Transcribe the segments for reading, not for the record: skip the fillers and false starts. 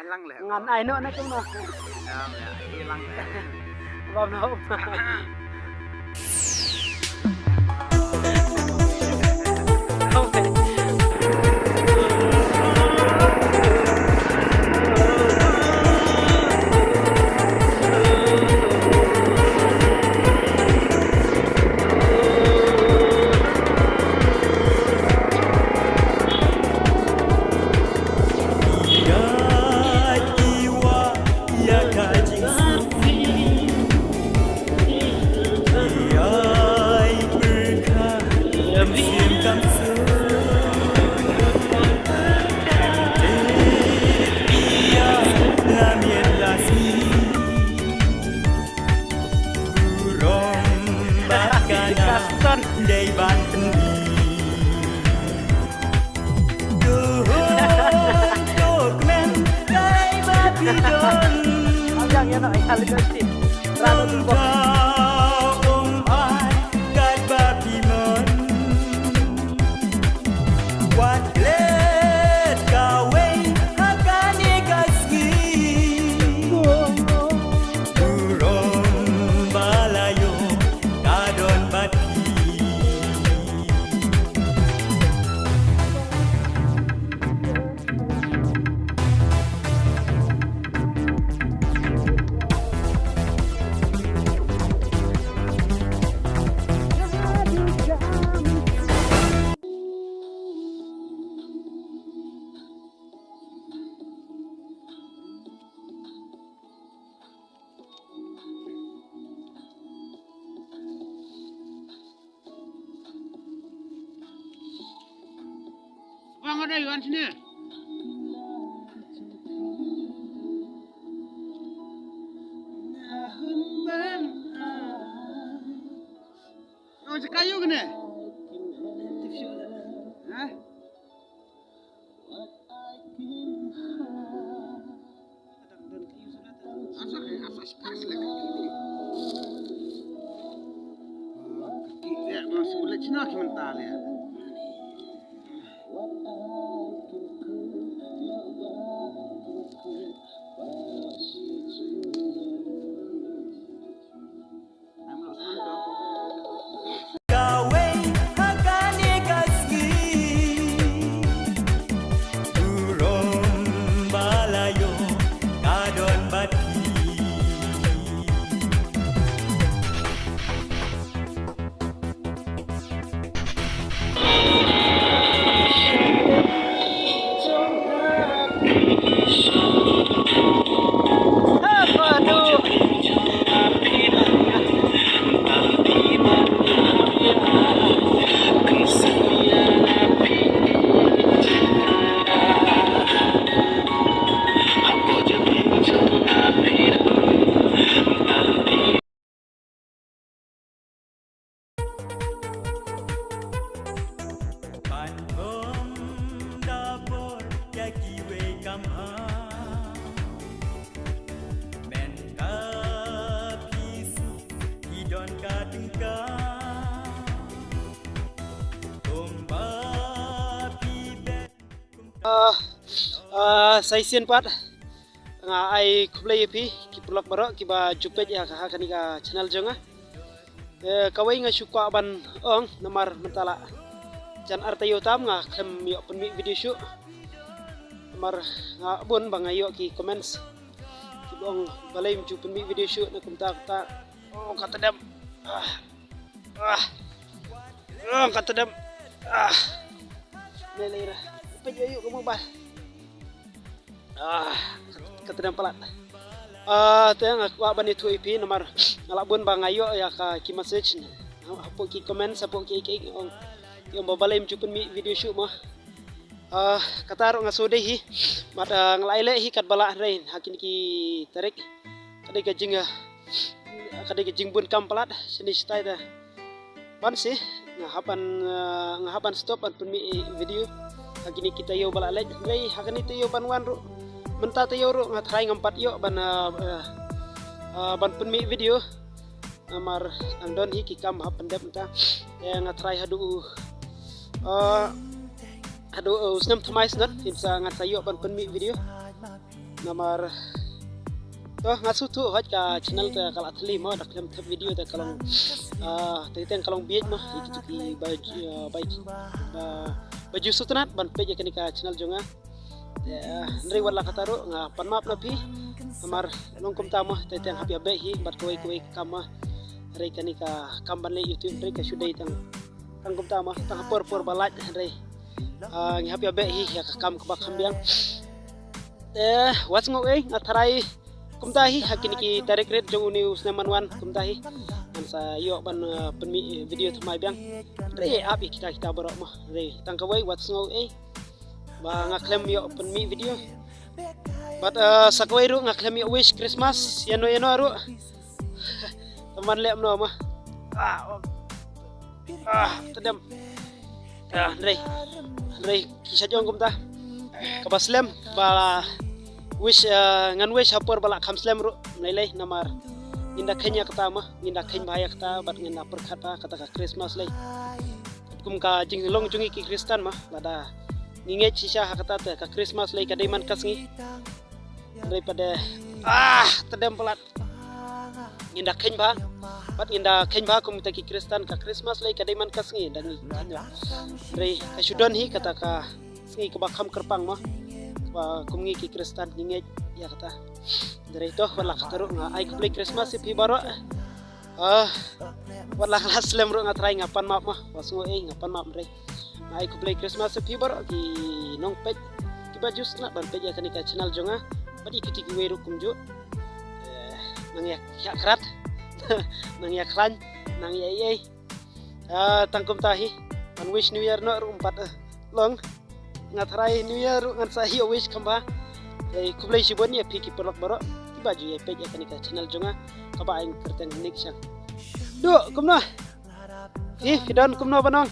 hilang lah. Ngan ai no na chung no. Ya, hilang. Bom no. Day Banten Dokumen Day Babidon Ang yan ay haligasin. Rado tubo. Ai Gad Babimon Wat let Kawe Hakane Gaski Burong Balayo Kadon Bati Bang ada Iwan sini. Oh, kayu kene. Hah? Asal spas lah kaki. Kaki dia masuk boleh Cina ke mental ya. Saisian pat nga ai kublai pi ki pulak baro ki ba jupet ya ka kani ka channel jonga kawai nga syukwa ban ong namar mentala jan artayo tam nga kem yo penmi video shoot namar nga bun bang ayo ki comments ki bong balai ju penmi video shoot na kumta ta oh kata dam kata dam lelera payo kamu ba katadam palat tayang akwa ban itu IP nomor ngalabun bang ayo ya ka ki message hapo ki comment sapo ki ong yung babalay mjupun mi video shoot mo kataro nga sodehi mat ngalaile hi kat bala rain hakin ki tarik kadai gajing bun kam palat sini stay da ban sih ngahapan stop at mi video hakini kita yo bala lej lay hakini to yo banwan ro menta to yo ro ngatrai ngampat yo ban penmi video amar andon hi kikam hapendep ta ngatrai hadu usnam thamai snat imsa ngatrai yo ban penmi video Namar toh ngasu tu hot ka channel te kala thli mo dak lem thep video te kalong te kalong biet mo iki baju sutnat ban pe je ka channel jonga nri wala kataru nga panmap na pi namar long kum tamo te happy be hi bat koi kama re ka kamban le YouTube re ka sudai tang kum tamo tang por balat re ng happy be hi ya kam ka kambiang what's ngo atharai kumtahi hakini ki tarik red jong news naman wan kumtahi an sa yo ban penmi video thamai bang re api kita borok mah re tangkawai what's ngo ba ngaklem yo penmi video but sakwai ru ngaklem yo wish Christmas yano ru teman lem no mah tedam re kisah jong kumta kabaslem ba wish ngan wish hapor balak kamslem ru nilai namar inda kenya kata mah inda kenya bahaya kata bat ngenda perkata kata ka Christmas lay kum ka jinglong jungi ki Kristen mah lada nginget sisa kata te ka Christmas lay kadai man kasngi daripada tedem pelat inda kenya bah bat inda kenya bah kum ki Kristen ka Christmas lay kadai man kasngi dan re ka sudon hi kata ka ngi ka bakam kerpang mah kumngi ki Kristen nginget ya kata dari itu wala kataru nga ay kuplay Christmas si baro wala kelas lem ru nga try ngapan map mah wasungo ngapan map re ay kuplay Christmas si baro ki nong page ki baju na ban page ya kanika channel jonga badi kiti ki weru kumju nang ya krat nang ya klan nang ya tangkum tahi ban wish new year no ru 4 long ngatrai new year ngan sahi wish kamba kublai sibon ya piki pelok baro ki baju ya page kan ka channel jonga kaba aing kerten nik sang do kumno fidan kumno banong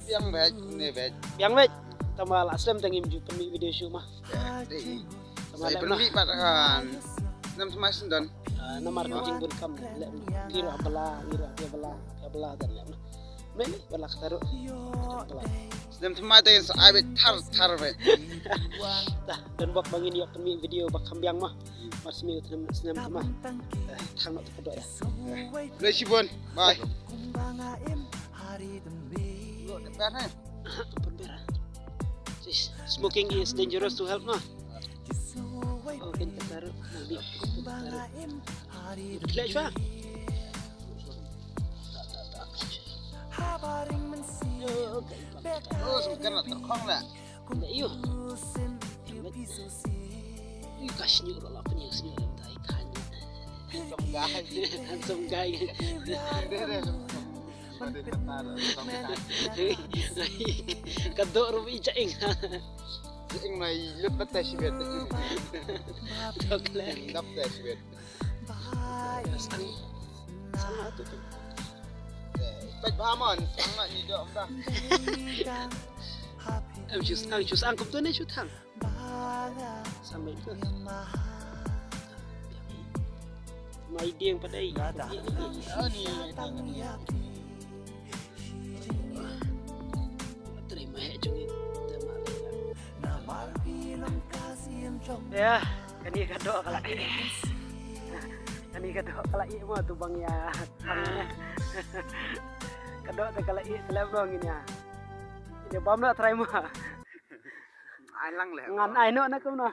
yang baik ne baik yang baik tambal aslam tangim ju penmi video show mah saya penmi patakan nam semasin dan namar jing bun kam le kiro abala dan le meli wala kataru sedem temate abet tar be dah dan bak bangin yok penmi video bak kambiang mah marsmi utem senam kama thang not kedo ya Lesibon bye smoking is dangerous to health no okay kataru nabi kataru oh sekarang terkong lah iyo kasih nyuruh lah penyus nyuruh tai tanya handsome guy kadok rubi caing ing mai lepat tes bet dokler dap tes bet sama tu bạch ba mòn sang lại nhìn được không ta em chú sang cũng tôi nên chú thằng sang mấy cơ mày điên vào đây terima ya cungin ya kani kadok kalau ini mah tuh bang ya tangannya kadok te kalau ini seleb dong ini ya ini bom nak try mah ai lăng lẹ ngan ai nữa nó cũng nói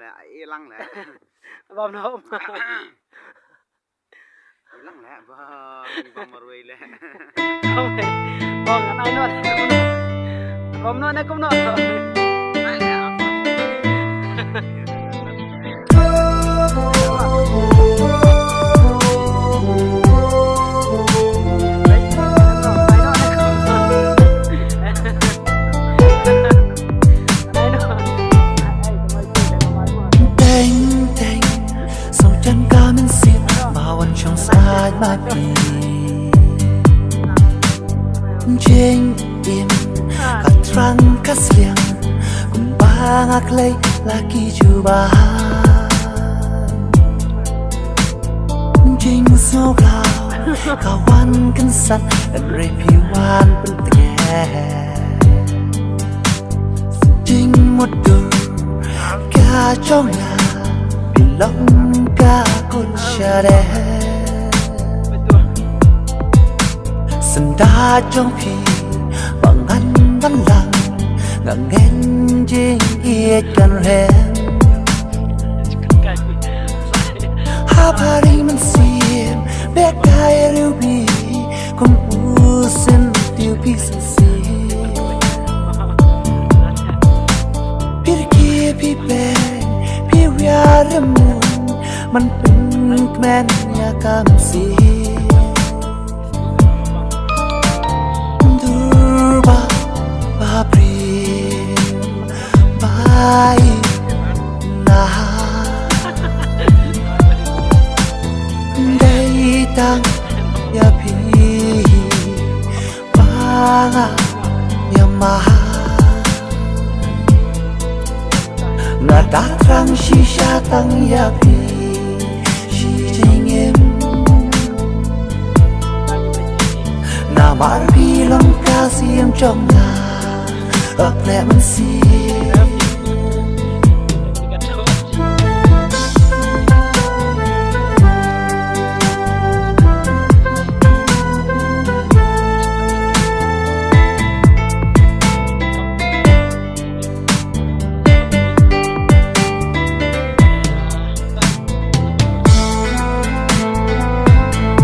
lẹ ai lăng lẹ bom nó lăng lẹ bom marui lẹ không phải bom ngan ai nữa bom nó cũng nói ai lẹ Jeng im katrang kasliang kumbang aklay laki jubahan Jeng sobrao kawan kensat dan repiwan penting Jeng modur trong nhà bị lòng ca cun cha đẻ sân đá trong phi bằng ngăn ngăn lặng ngang ngang trên ít căn hẻm hari man sim bek kai ruby kom usen tiu pisasi pirki pi ben pi wiaramun man pun kmen ya kamsi durba babrim bai nah tang ya pi banga ya maha na datang shisha tang ya pi shi jingem na mar pi long ca sim trong na ấp lẹ man si